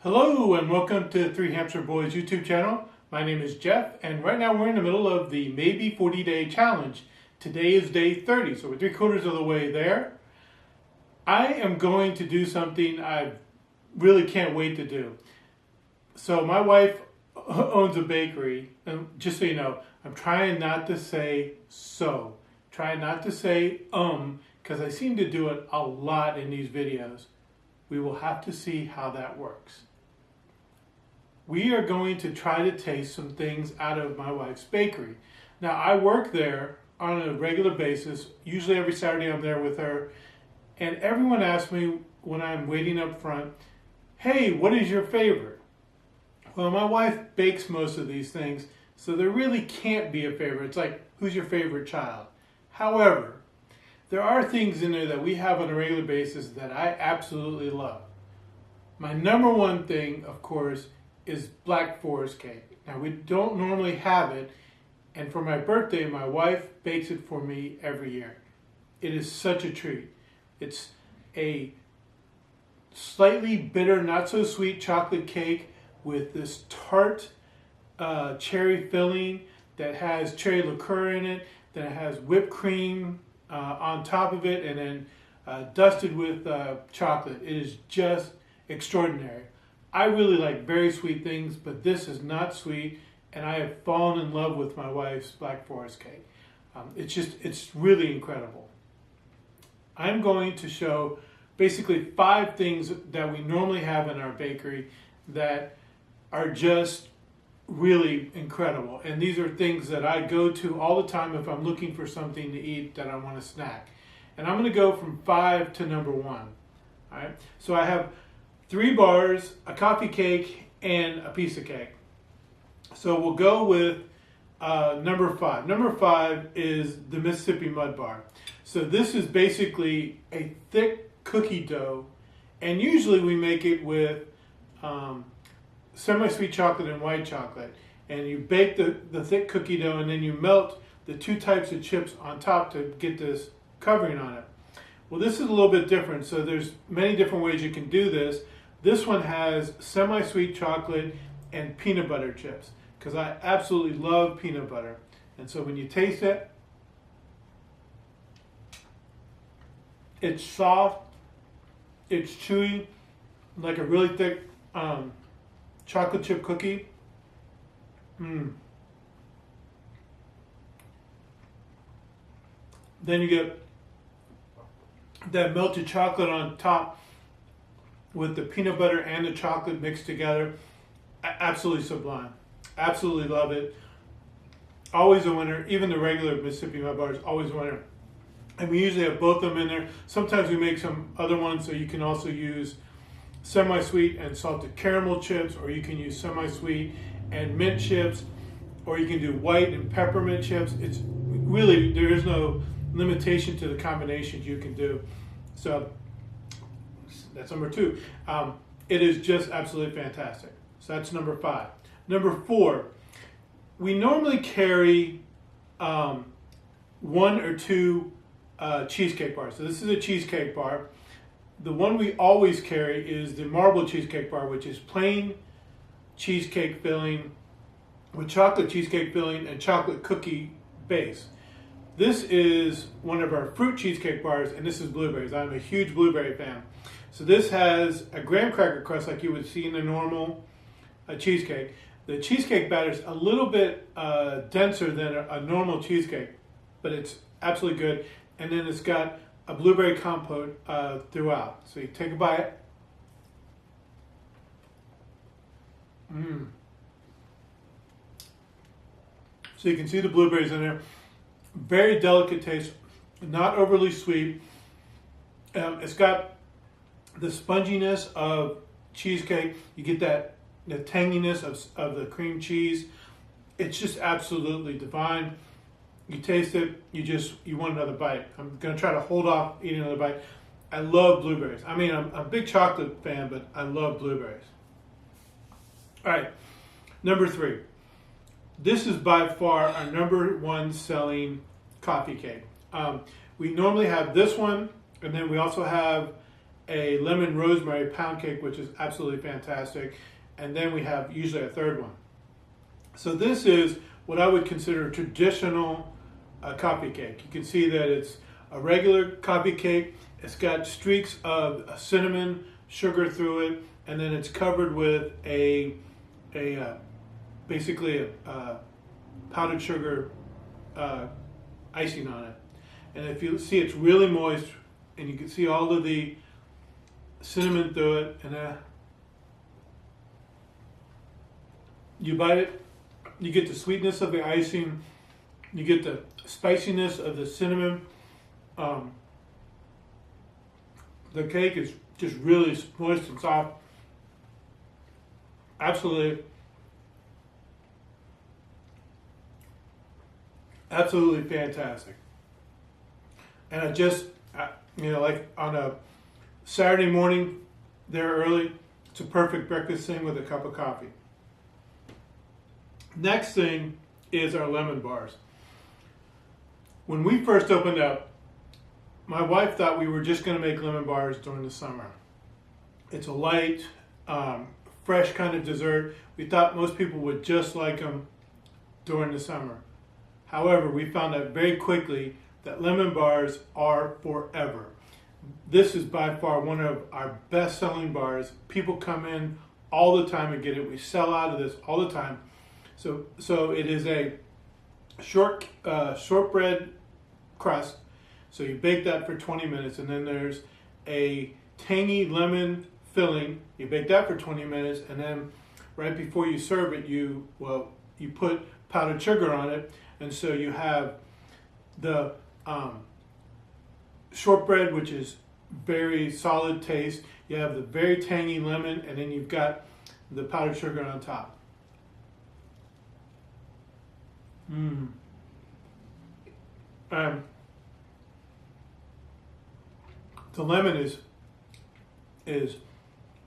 Hello and welcome to 3HamsterBoys YouTube channel. My name is Jeff and right now we're in the middle of the maybe 40-day challenge. Today is day 30, so we're 3/4 of the way there. I am going to do something I really can't wait to do. So my wife owns a bakery, and just so you know, I'm trying not to say so. Trying not to say because I seem to do it a lot in these videos. We will have to see how that works. We are going to try to taste some things out of my wife's bakery. Now, I work there on a regular basis. Usually every Saturday I'm there with her. And everyone asks me when I'm waiting up front, hey, what is your favorite? Well, my wife bakes most of these things, so there really can't be a favorite. It's like, who's your favorite child? However, there are things in there that we have on a regular basis that I absolutely love. My number one thing, of course, is Black Forest cake. Now, we don't normally have it, and for my birthday, my wife bakes it for me every year. It is such a treat. It's a slightly bitter, not so sweet chocolate cake with this tart cherry filling that has cherry liqueur in it, then it has whipped cream on top of it, and then dusted with chocolate. It is just extraordinary. I really like very sweet things, but this is not sweet, and I have fallen in love with my wife's Black Forest cake. It's really incredible. I'm going to show basically 5 things that we normally have in our bakery that are just really incredible. And these are things that I go to all the time if I'm looking for something to eat that I want to snack. And I'm going to go from 5 to number 1. All right. So I have 3 bars, a coffee cake, and a piece of cake. So we'll go with number 5. Number 5 is the Mississippi Mud Bar. So this is basically a thick cookie dough, and usually we make it with semi-sweet chocolate and white chocolate. And you bake the thick cookie dough, and then you melt the 2 types of chips on top to get this covering on it. Well, this is a little bit different, so there's many different ways you can do this. This one has semi-sweet chocolate and peanut butter chips, because I absolutely love peanut butter. And so when you taste it, it's soft, it's chewy, like a really thick chocolate chip cookie. Then you get that melted chocolate on top with the peanut butter and the chocolate mixed together. Absolutely sublime. Absolutely love it. Always a winner. Even the regular Mississippi Mud Bar is always a winner. And we usually have both of them in there. Sometimes we make some other ones, so you can also use semi-sweet and salted caramel chips, or you can use semi-sweet and mint chips, or you can do white and peppermint chips. It's really, there is no limitation to the combinations you can do. So that's number 2. It is just absolutely fantastic. So that's number 5. Number 4, we normally carry 1 or 2 cheesecake bars. So this is a cheesecake bar. The one we always carry is the marble cheesecake bar, which is plain cheesecake filling with chocolate cheesecake filling and chocolate cookie base. This is one of our fruit cheesecake bars, and this is blueberries. I'm a huge blueberry fan. So this has a graham cracker crust like you would see in a normal cheesecake. The cheesecake batter is a little bit denser than a normal cheesecake, but it's absolutely good. And then it's got a blueberry compote throughout. So you take a bite. So you can see the blueberries in there. Very delicate taste, not overly sweet. It's got the sponginess of cheesecake. You get the tanginess of the cream cheese. It's just absolutely divine. You taste it, you want another bite. I'm gonna try to hold off eating another bite. I love blueberries. I mean, I'm a big chocolate fan, but I love blueberries. All right, number 3. This is by far our number 1 selling coffee cake. We normally have this one, and then we also have a lemon rosemary pound cake, which is absolutely fantastic. And then we have usually a third one. So this is what I would consider a traditional coffee cake. You can see that it's a regular coffee cake. It's got streaks of cinnamon sugar through it, and then it's covered with basically a powdered sugar icing on it. And if you see, it's really moist, and you can see all of the cinnamon through it. And you bite it, you get the sweetness of the icing, you get the spiciness of the cinnamon. The cake is just really moist and soft. Absolutely fantastic. And like on a Saturday morning, there early, it's a perfect breakfast thing with a cup of coffee. Next thing is our lemon bars. When we first opened up, my wife thought we were just going to make lemon bars during the summer. It's a light, fresh kind of dessert. We thought most people would just like them during the summer. However, we found out very quickly that lemon bars are forever. This is by far one of our best-selling bars. People come in all the time and get it. We sell out of this all the time. So it is a shortbread crust. So you bake that for 20 minutes, and then there's a tangy lemon filling. You bake that for 20 minutes, and then right before you serve it, you put powdered sugar on it, and so you have the shortbread, which is very solid taste. You have the very tangy lemon, and then you've got the powdered sugar on top. The lemon is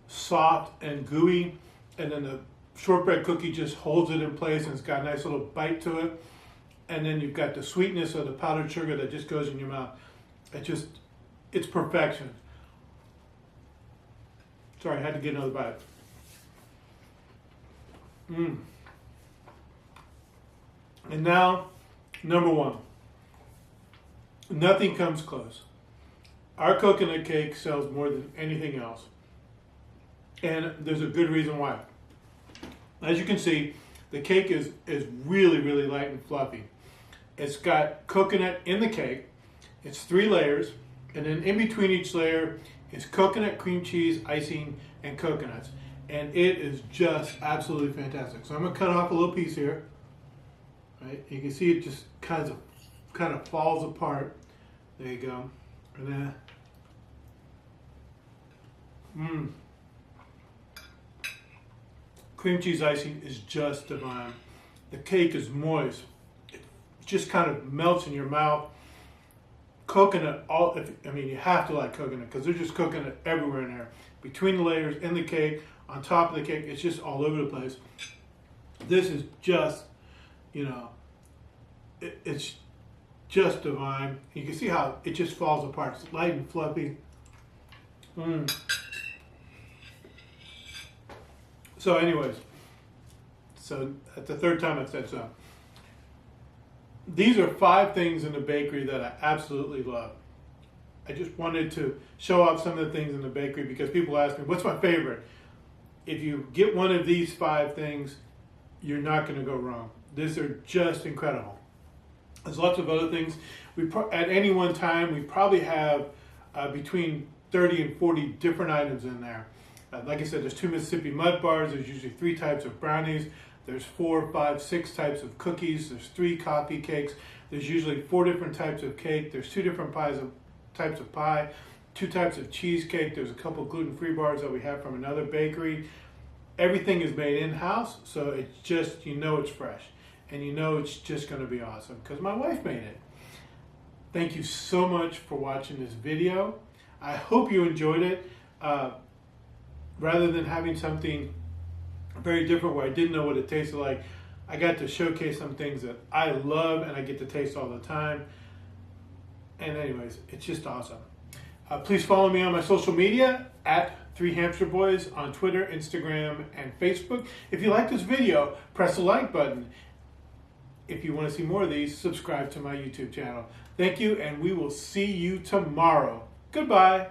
soft and gooey, and then the shortbread cookie just holds it in place, and it's got a nice little bite to it. And then you've got the sweetness of the powdered sugar that just goes in your mouth. It's perfection. Sorry, I had to get another bite. And now, number one. Nothing comes close. Our coconut cake sells more than anything else. And there's a good reason why. As you can see, the cake is really, really light and fluffy. It's got coconut in the cake. It's 3 layers. And then in between each layer is coconut, cream cheese, icing, and coconuts. And it is just absolutely fantastic. So I'm going to cut off a little piece here. Right? You can see it just kind of falls apart. There you go. And then, cream cheese icing is just divine. The cake is moist. It just kind of melts in your mouth. Coconut, you have to like coconut because there's just coconut everywhere in there. Between the layers, in the cake, on top of the cake, it's just all over the place. This is just, it's just divine. You can see how it just falls apart. It's light and fluffy. So anyways, at the third time I said so. These are 5 things in the bakery that I absolutely love. I just wanted to show off some of the things in the bakery because people ask me, what's my favorite? If you get one of these 5 things, you're not going to go wrong. These are just incredible. There's lots of other things. At any one time, we probably have between 30 and 40 different items in there. Like I said, there's 2 Mississippi mud bars. There's usually 3 types of brownies. There's 4, 5, 6 types of cookies. There's 3 coffee cakes. There's usually 4 different types of cake. There's 2 different types of pie, 2 types of cheesecake. There's a couple gluten-free bars that we have from another bakery. Everything is made in-house, so it's just, it's fresh. And it's just going to be awesome because my wife made it. Thank you so much for watching this video. I hope you enjoyed it. Rather than having something very different where I didn't know what it tasted like, I got to showcase some things that I love and I get to taste all the time. And anyways, it's just awesome. Please follow me on my social media at 3HamsterBoys on Twitter, Instagram, and Facebook. If you like this video, press the like button. If you want to see more of these, subscribe to my YouTube channel. Thank you, and we will see you tomorrow. Goodbye.